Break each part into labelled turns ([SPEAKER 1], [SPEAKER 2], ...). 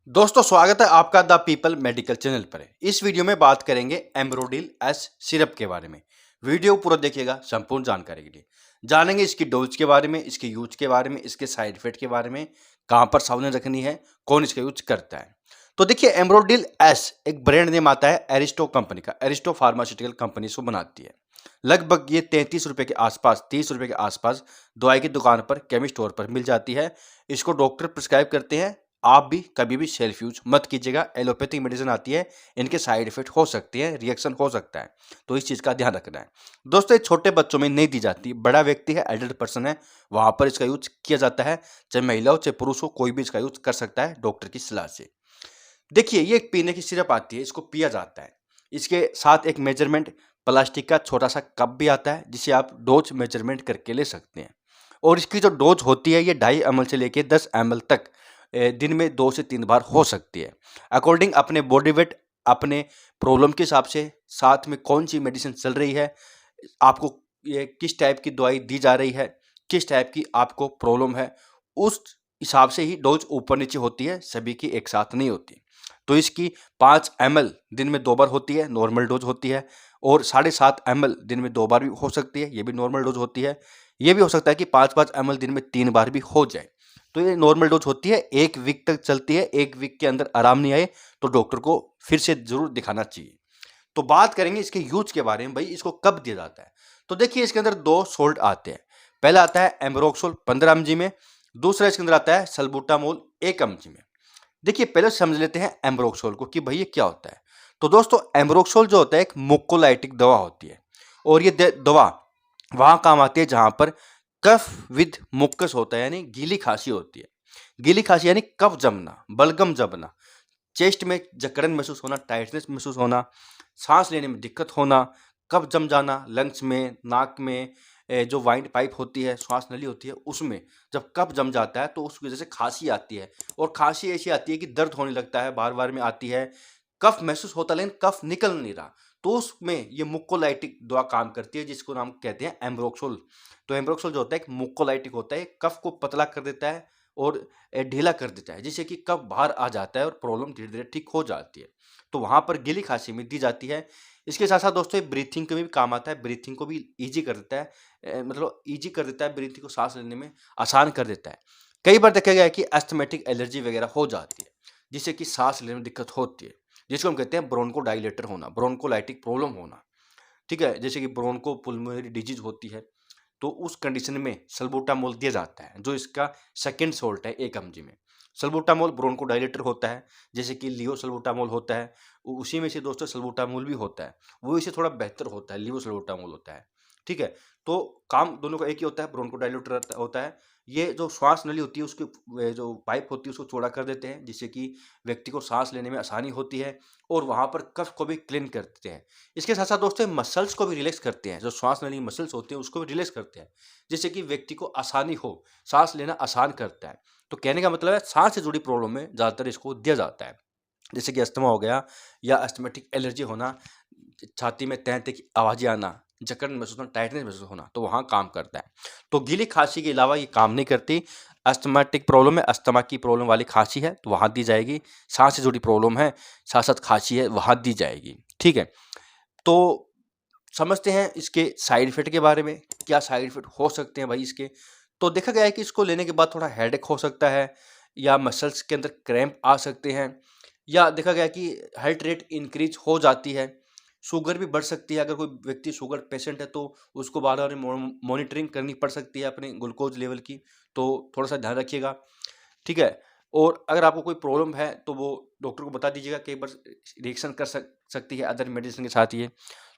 [SPEAKER 1] दोस्तों स्वागत है आपका द पीपल मेडिकल चैनल पर। इस वीडियो में बात करेंगे एम्ब्रोडिल एस सिरप के बारे में। वीडियो पूरा देखिएगा संपूर्ण जानकारी के लिए। जानेंगे इसकी डोज के बारे में, इसके यूज के बारे में, इसके साइड इफेक्ट के बारे में, कहां पर सावधानी रखनी है, कौन इसका यूज करता है। तो देखिए एम्ब्रोडिल एस एक ब्रांड नेम आता है एरिस्टो कंपनी का। एरिस्टो फार्मास्यूटिकल कंपनी इसको बनाती है। लगभग ये 33 रुपए के आसपास, 30 रुपए के आसपास दवाई की दुकान पर, केमिस्ट स्टोर पर मिल जाती है। इसको डॉक्टर प्रिस्क्राइब करते हैं। आप भी कभी भी सेल्फ यूज मत कीजिएगा। एलोपैथिक मेडिसिन आती है, इनके साइड इफेक्ट हो सकते हैं, रिएक्शन हो सकता है, तो इस चीज का ध्यान रखना है। दोस्तों ये छोटे बच्चों में नहीं दी जाती, बड़ा व्यक्ति है, एडल्ट पर्सन है, वहां पर इसका यूज किया जाता है। चाहे महिला हो चाहे पुरुष हो, कोई भी इसका यूज कर सकता है डॉक्टर की सलाह से। देखिए ये एक पीने की सिरप आती है, इसको पिया जाता है। इसके साथ एक मेजरमेंट प्लास्टिक का छोटा सा कप भी आता है, जिसे आप डोज मेजरमेंट करके ले सकते हैं। और इसकी जो डोज होती है ये 2.5 ml से लेके 10 ml तक दिन में 2 से 3 बार हो सकती है। अकॉर्डिंग अपने बॉडी वेट, अपने प्रॉब्लम के हिसाब से, साथ में कौन सी मेडिसिन चल रही है, आपको ये किस टाइप की दवाई दी जा रही है, किस टाइप की आपको प्रॉब्लम है, उस हिसाब से ही डोज ऊपर नीचे होती है, सभी की एक साथ नहीं होती। तो इसकी 5 ml दिन में 2 बार होती है, नॉर्मल डोज होती है। और 7.5 ml दिन में 2 बार भी हो सकती है, ये भी नॉर्मल डोज होती है। ये भी हो सकता है कि 5-5 ml दिन में 3 बार भी हो जाए। तो ये नॉर्मल डोज होती है, 1 वीक तक चलती है। 1 वीक के अंदर आराम नहीं आए तो डॉक्टर को फिर से जरूर दिखाना चाहिए। तो बात करेंगे इसके यूज के बारे में, भाई इसको कब दिया जाता है। तो देखिए इसके अंदर 2 सोल्ट आते हैं। पहला आता है एम्ब्रोक्सोल 15 mg में, दूसरा इसके अंदर आता है सल्बूटामोल 1 mg में। देखिए पहले समझ लेते हैं एम्ब्रोक्सोल को कि भाई ये क्या होता है। तो दोस्तों एम्ब्रोक्सोल जो होता है एक मुकोलाइटिक दवा होती है। और ये दवा वहां काम आती है जहां पर कफ विद मुक्कस होता है, यानी गीली खांसी होती है। गीली खांसी यानी कफ जमना, बलगम जमना, चेस्ट में जकड़न महसूस होना, टाइटनेस महसूस होना, सांस लेने में दिक्कत होना, कफ जम जाना लंग्स में, नाक में, जो वाइंड पाइप होती है, श्वास नली होती है, उसमें जब कफ जम जाता है तो उस वजह से खांसी आती है। और खांसी ऐसी आती है कि दर्द होने लगता है, बार बार में आती है, कफ महसूस होता है लेकिन कफ निकल नहीं रहा। तो उसमें ये मुकोलाइटिक दवा काम करती है, जिसको नाम कहते हैं एम्ब्रोक्सोल। तो एम्ब्रोक्सोल जो होता है एक मुकोलाइटिक होता है, कफ को पतला कर देता है और ढीला कर देता है, जिससे कि कफ बाहर आ जाता है और प्रॉब्लम धीरे धीरे ठीक हो जाती है। तो वहां पर गीली खांसी में दी जाती है। इसके साथ साथ दोस्तों ये ब्रीथिंग के भी काम आता है, ब्रीथिंग को भी ईजी कर देता है। मतलब ईजी कर देता है, ब्रीथिंग को सांस लेने में आसान कर देता है। कई बार देखा गया है कि एस्थमेटिक एलर्जी वगैरह हो जाती है, जिससे कि सांस लेने में दिक्कत होती है, जिसको हम कहते हैं ब्रोंको डायलेटर होना, ब्रोंकोलाइटिक प्रॉब्लम होना। ठीक है, जैसे कि ब्रोंको पुल्मोनरी डिजीज होती है, तो उस कंडीशन में सल्बूटामोल दिया जाता है, जो इसका सेकंड सोल्ट है 1 mg में। सल्बूटामोल ब्रोंकोडायलेटर होता है, जैसे कि लियो सल्बूटामोल होता है। उसी में से दोस्तों सल्बूटामोल भी होता है, वो इससे थोड़ा बेहतर होता है, लियो सल्बूटामोल होता है। ठीक है, तो काम दोनों का एक ही होता है, ब्रोंकोडायलेटर होता है। ये जो श्वास नली होती है उसकी जो पाइप होती है उसको चौड़ा कर देते हैं, जिससे कि व्यक्ति को सांस लेने में आसानी होती है। और वहाँ पर कफ को भी क्लीन कर देते हैं। इसके साथ साथ दोस्तों मसल्स को भी रिलैक्स करते हैं, जो श्वास नली मसल्स होते हैं उसको भी रिलैक्स करते हैं, जिससे कि व्यक्ति को आसानी हो, सांस लेना आसान करता है। तो कहने का मतलब है सांस से जुड़ी प्रॉब्लम में ज़्यादातर इसको दिया जाता है, जैसे कि अस्थमा हो गया या अस्थमेटिक एलर्जी होना, छाती में तह तह की आवाज़ें आना, जकड़न महसूस होना, टाइटनेस महसूस होना, तो वहाँ काम करता है। तो गीली खांसी के अलावा ये काम नहीं करती। अस्थमेटिक प्रॉब्लम है, अस्थमा की प्रॉब्लम वाली खांसी है तो वहाँ दी जाएगी। सांस से जुड़ी प्रॉब्लम है, साथ साथ खांसी है, वहाँ दी जाएगी। ठीक है, तो समझते हैं इसके साइड इफेक्ट के बारे में। क्या साइड इफेक्ट हो सकते हैं भाई इसके। तो देखा गया है कि इसको लेने के बाद थोड़ा हेडेक हो सकता है, या मसल्स के अंदर क्रैम्प आ सकते हैं, या देखा गया कि हार्ट रेट इंक्रीज हो जाती है, शुगर भी बढ़ सकती है। अगर कोई व्यक्ति शुगर पेशेंट है तो उसको बार बार मॉनिटरिंग करनी पड़ सकती है अपने ग्लूकोज लेवल की, तो थोड़ा सा ध्यान रखिएगा। ठीक है, और अगर आपको कोई प्रॉब्लम है तो वो डॉक्टर को बता दीजिएगा, कई बार रिएक्शन कर सकती है अदर मेडिसिन के साथ ये,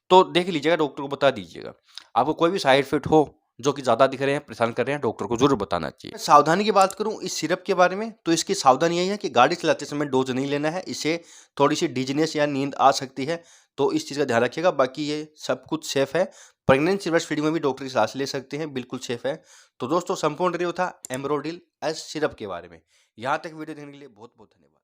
[SPEAKER 1] तो देख लीजिएगा, डॉक्टर को बता दीजिएगा। आपको कोई भी साइड इफेक्ट हो जो कि ज़्यादा दिख रहे हैं, परेशान कर रहे हैं, डॉक्टर को जरूर बताना चाहिए। सावधानी की बात करूं इस सिरप के बारे में, तो इसकी सावधानी यही है कि गाड़ी चलाते समय डोज नहीं लेना है, इससे थोड़ी सी डिजीनेस या नींद आ सकती है, तो इस चीज़ का ध्यान रखिएगा। बाकी ये सब कुछ सेफ है। प्रेगनेंसी ब्रेस्ट फीडिंग में भी डॉक्टर की सलाह से ले सकते हैं, बिल्कुल सेफ है। तो दोस्तों संपूर्ण रिव्यू था एम्ब्रोडिल एस सिरप के बारे में। यहाँ तक वीडियो देखने के लिए बहुत बहुत धन्यवाद।